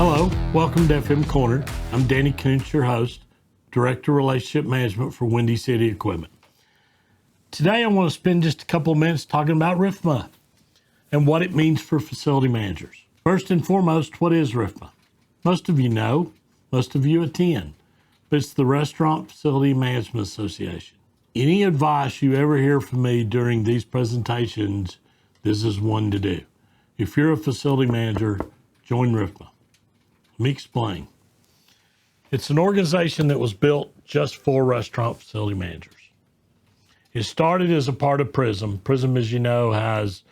Hello, welcome to FM Corner. I'm Danny Koontz, your host, Director of Relationship Management for Windy City Equipment. Today I want to spend just a couple of minutes talking about RFMA and what it means for facility managers. First and foremost, what is RFMA? Most of you know, most of you attend, but it's the Restaurant Facility Management Association. Any advice you ever hear from me during these presentations, this is one to do. If you're a facility manager, join RFMA. Let me explain. It's an organization that was built just for restaurant facility managers. It started as a part of PRISM. PRISM, as you know, has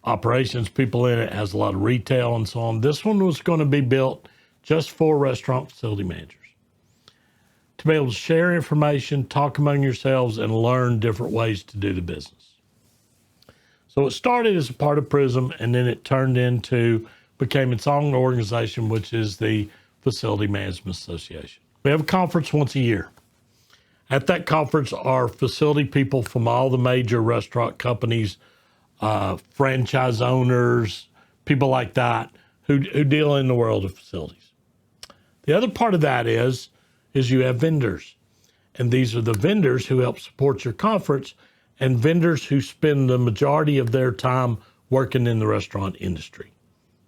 operations people in it, has a lot of retail and so on. This one was going to be built just for restaurant facility managers to be able to share information, talk among yourselves, and learn different ways to do the business. So it started as a part of PRISM, and then it became its own organization, which is the Facility Management Association. We have a conference once a year. At that conference are facility people from all the major restaurant companies, franchise owners, people like that who deal in the world of facilities. The other part of that is you have vendors. And these are the vendors who help support your conference and vendors who spend the majority of their time working in the restaurant industry.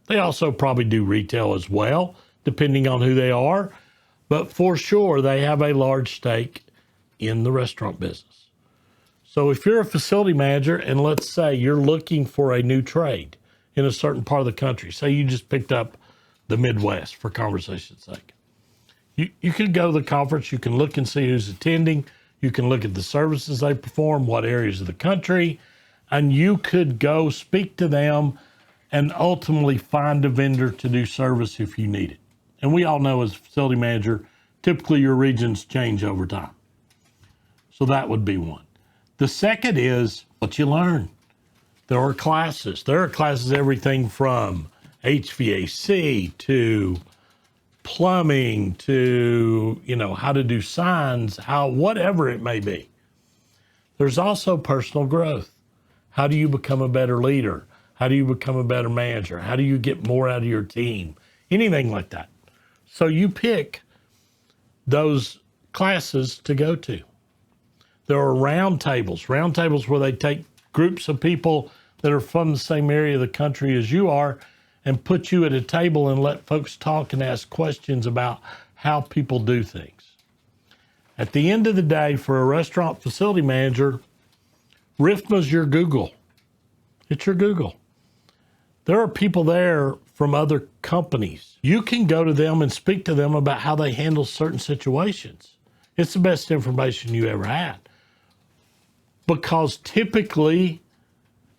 They also probably do retail as well, depending on who they are, but for sure they have a large stake in the restaurant business. So if you're a facility manager and let's say you're looking for a new trade in a certain part of the country, say you just picked up the Midwest for conversation's sake, you can go to the conference, you can look and see who's attending, you can look at the services they perform, what areas of the country, and you could go speak to them and ultimately find a vendor to do service if you need it. And we all know as a facility manager, typically your regions change over time. So that would be one. The second is what you learn. There are classes. There are classes, everything from HVAC to plumbing to, how to do signs, whatever it may be. There's also personal growth. How do you become a better leader? How do you become a better manager? How do you get more out of your team? Anything like that. So you pick those classes to go to. There are roundtables where they take groups of people that are from the same area of the country as you are and put you at a table and let folks talk and ask questions about how people do things. At the end of the day, for a restaurant facility manager, RFMA's your Google. It's your Google. There are people there from other companies. You can go to them and speak to them about how they handle certain situations. It's the best information you ever had. Because typically,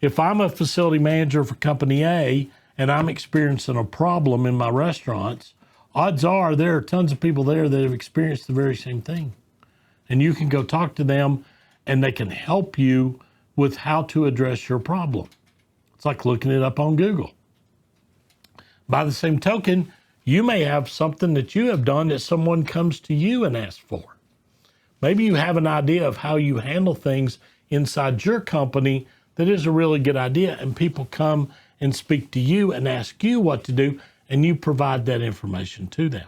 if I'm a facility manager for company A and I'm experiencing a problem in my restaurants, odds are there are tons of people there that have experienced the very same thing. And you can go talk to them and they can help you with how to address your problem. It's like looking it up on Google. By the same token, you may have something that you have done that someone comes to you and asks for. Maybe you have an idea of how you handle things inside your company that is a really good idea, and people come and speak to you and ask you what to do, and you provide that information to them.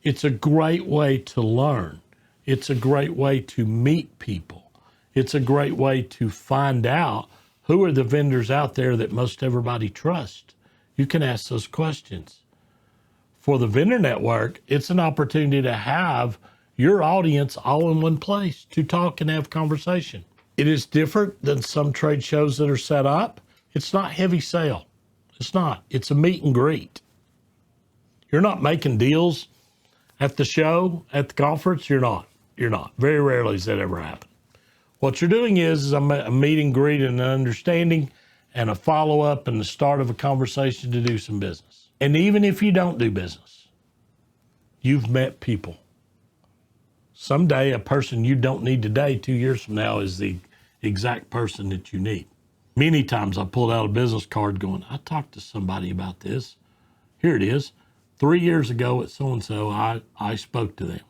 It's a great way to learn. It's a great way to meet people. It's a great way to find out who are the vendors out there that most everybody trusts. You can ask those questions. For the vendor network, it's an opportunity to have your audience all in one place to talk and have conversation. It is different than some trade shows that are set up. It's not heavy sale. It's not. It's a meet and greet. You're not making deals at the show, at the conference. You're not. Very rarely does that ever happen. What you're doing is a meet and greet and an understanding and a follow-up and the start of a conversation to do some business. And even if you don't do business, you've met people. Someday, a person you don't need today, 2 years from now, is the exact person that you need. Many times I pulled out a business card going, I talked to somebody about this. Here it is. 3 years ago at so-and-so, I spoke to them.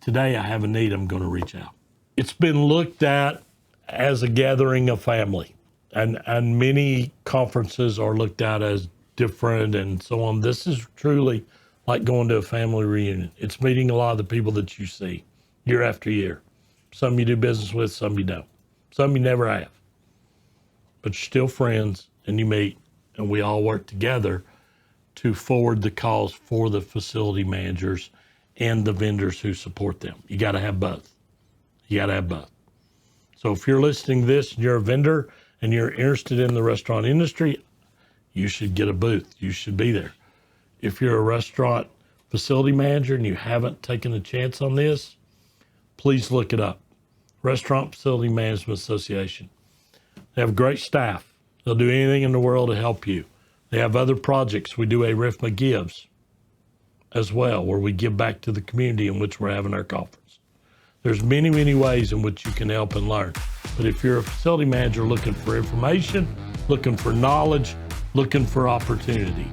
Today I have a need, I'm going to reach out. It's been looked at as a gathering of family, and many conferences are looked at as different and so on. This is truly like going to a family reunion. It's meeting a lot of the people that you see year after year. Some you do business with, some you don't. Some you never have. But you're still friends and you meet, and we all work together to forward the cause for the facility managers and the vendors who support them. You got to have both. You got to have both. So if you're listening to this and you're a vendor and you're interested in the restaurant industry, you should get a booth. You should be there. If you're a restaurant facility manager and you haven't taken a chance on this, please look it up. Restaurant Facility Management Association. They have great staff. They'll do anything in the world to help you. They have other projects. We do a RFMA Gives as well, where we give back to the community in which we're having our conference. There's many, many ways in which you can help and learn. But if you're a facility manager looking for information, looking for knowledge, looking for opportunity,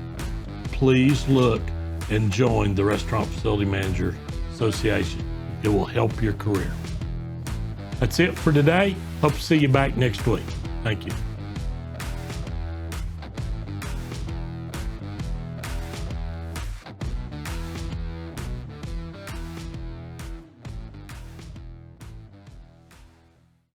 please look and join the Restaurant Facility Manager Association. It will help your career. That's it for today. Hope to see you back next week. Thank you.